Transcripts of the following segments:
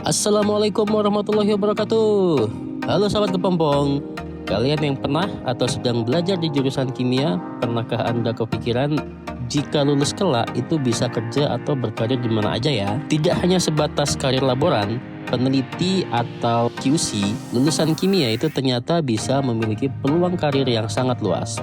Assalamualaikum warahmatullahi wabarakatuh. Halo sahabat kepompong. Kalian yang pernah atau sedang belajar di jurusan kimia, pernahkah Anda kepikiran jika lulus kelak itu bisa kerja atau berkarir di mana aja ya? Tidak hanya sebatas karir laboran, peneliti atau QC, lulusan kimia itu ternyata bisa memiliki peluang karir yang sangat luas,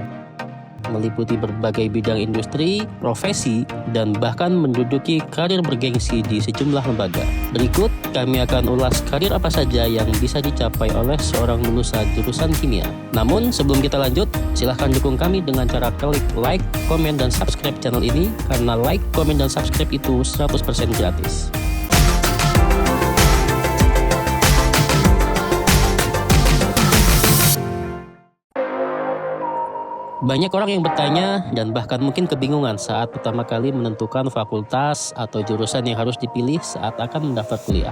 meliputi berbagai bidang industri, profesi, dan bahkan menduduki karir bergengsi di sejumlah lembaga. Berikut kami akan ulas karir apa saja yang bisa dicapai oleh seorang lulusan jurusan kimia. Namun sebelum kita lanjut, silahkan dukung kami dengan cara klik like, komen, dan subscribe channel ini, karena like, komen, dan subscribe itu 100% gratis. Banyak orang yang bertanya dan bahkan mungkin kebingungan saat pertama kali menentukan fakultas atau jurusan yang harus dipilih saat akan mendaftar kuliah.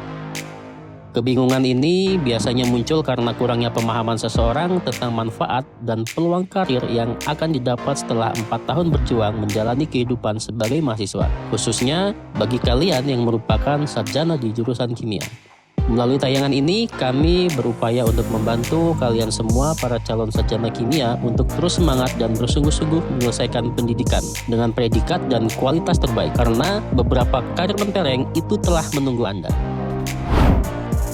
Kebingungan ini biasanya muncul karena kurangnya pemahaman seseorang tentang manfaat dan peluang karir yang akan didapat setelah 4 tahun berjuang menjalani kehidupan sebagai mahasiswa, khususnya bagi kalian yang merupakan sarjana di jurusan kimia. Melalui tayangan ini, kami berupaya untuk membantu kalian semua para calon sarjana kimia untuk terus semangat dan bersungguh-sungguh menyelesaikan pendidikan dengan predikat dan kualitas terbaik, karena beberapa karir mentereng itu telah menunggu Anda.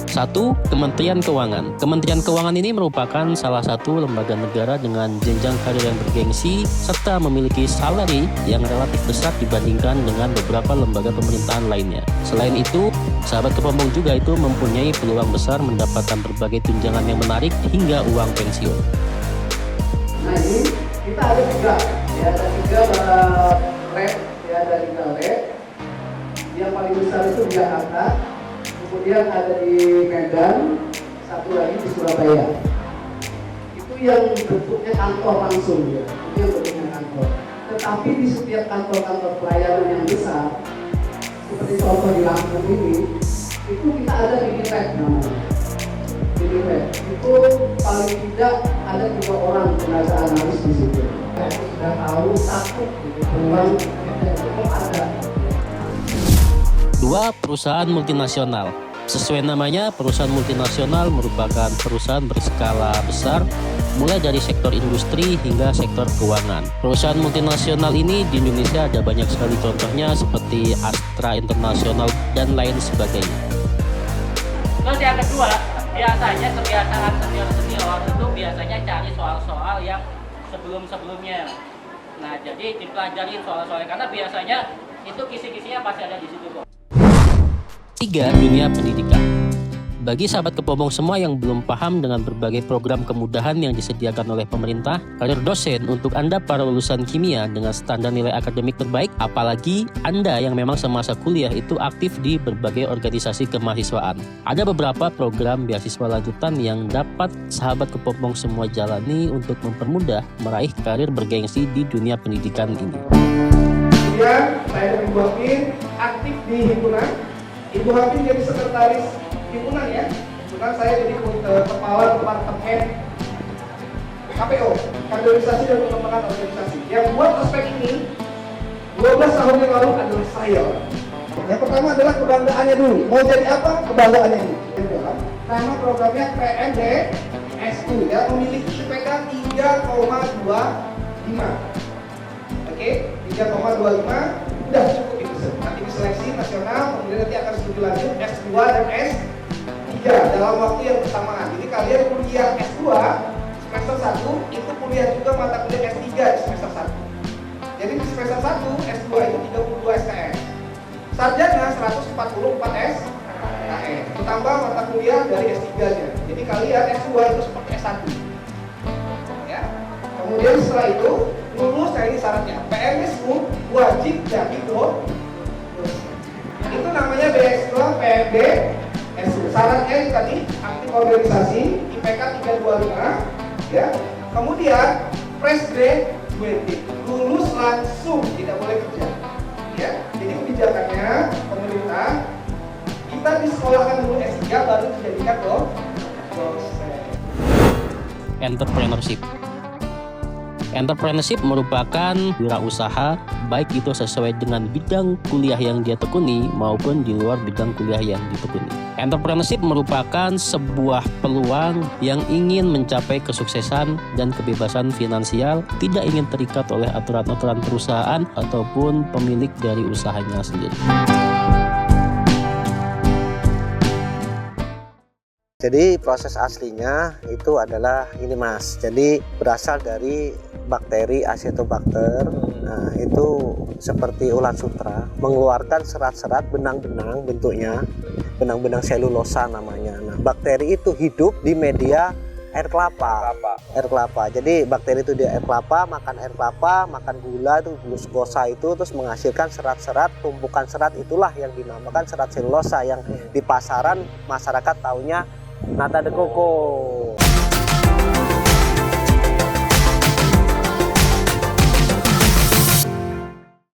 1. Kementerian Keuangan. Kementerian Keuangan ini merupakan salah satu lembaga negara dengan jenjang karir yang bergengsi serta memiliki salary yang relatif besar dibandingkan dengan beberapa lembaga pemerintahan lainnya. Selain itu, sahabat kepompong juga itu mempunyai peluang besar mendapatkan berbagai tunjangan yang menarik hingga uang pensiun. Nah, ini kita ada tiga lab, ada tiga lab. Yang paling besar itu di Jakarta, kemudian ada di Medan, satu lagi di Surabaya. Itu yang bentuknya kantor langsung ya, itu yang bentuknya kantor. Tetapi di setiap kantor-kantor pelayanan yang besar, seperti contoh di Lampung ini, itu kita ada mini lab namanya. Mini lab itu paling tidak ada 3 orang tenaga analis di situ. Kita sudah tahu satu peluang itu ada. 2. Perusahaan multinasional. Sesuai namanya, perusahaan multinasional merupakan perusahaan berskala besar, mulai dari sektor industri hingga sektor keuangan. Perusahaan multinasional ini di Indonesia ada banyak sekali contohnya, seperti Astra International dan lain sebagainya. Terus yang kedua, biasanya kebiasaan senior itu biasanya cari soal-soal yang sebelum-sebelumnya. Nah, jadi dipelajarin soal-soalnya, karena biasanya itu kisi-kisinya pasti ada di situ kok. 3. Dunia pendidikan. Bagi sahabat kepompong semua yang belum paham dengan berbagai program kemudahan yang disediakan oleh pemerintah, karir dosen untuk Anda para lulusan kimia dengan standar nilai akademik terbaik, apalagi Anda yang memang semasa kuliah itu aktif di berbagai organisasi kemahasiswaan. Ada beberapa program beasiswa lanjutan yang dapat sahabat kepompong semua jalani untuk mempermudah meraih karir bergengsi di dunia pendidikan ini. Kemudian saya Ibu Hakim aktif di himpunan. Ibu Hakim jadi sekretaris himpunan ya. Himpunan saya jadi kepala departemen KPO, kaderisasi dan pengembangan organisasi. Yang buat ospek ini 12 tahun yang lalu adalah saya. Yang pertama adalah kebanggaannya dulu. Mau jadi apa? Kebanggaannya ini. Nama programnya PNDSU ya, memiliki IPK 3,25. Oke, 3,25 udah cukup itu. Nanti diseleksi nasional, kemudian nanti akan studi lanjut S2 dan S3 dalam waktu yang bersamaan. Jadi kalian kuliah S2 semester 1 itu kuliah juga mata kuliah S3 di semester 1. Jadi di semester 1 S2 itu 32 SKS. Sarjana 144 SKS. Ditambah mata kuliah dari S3-nya. Jadi kalian S2 itu seperti S1. Ya. Kemudian setelah itu lulus, nah ini syaratnya PNSU wajib jadi dosen. Itu namanya beasiswa PNDSU. Syaratnya itu tadi aktif organisasi, IPK 325 ya. Kemudian fresh graduate, lulus langsung, tidak boleh kerja ya. Jadi kebijakannya pemerintah, kita disekolahkan dulu S3 baru dijadikan dosen. Entrepreneurship. Entrepreneurship merupakan wirausaha baik itu sesuai dengan bidang kuliah yang dia tekuni maupun di luar bidang kuliah yang ditekuni. Entrepreneurship merupakan sebuah peluang yang ingin mencapai kesuksesan dan kebebasan finansial, tidak ingin terikat oleh aturan-aturan perusahaan ataupun pemilik dari usahanya sendiri. Jadi proses aslinya itu adalah ini Mas. Jadi berasal dari bakteri Acetobacter. Nah, itu seperti ulat sutra, mengeluarkan serat-serat benang-benang bentuknya, benang-benang selulosa namanya. Nah, bakteri itu hidup di media air kelapa. Air kelapa. Jadi bakteri itu di air kelapa, makan air kelapa, makan gula itu glukosa itu terus menghasilkan serat-serat, tumpukan serat itulah yang dinamakan serat selulosa yang di pasaran masyarakat taunya nata de coco.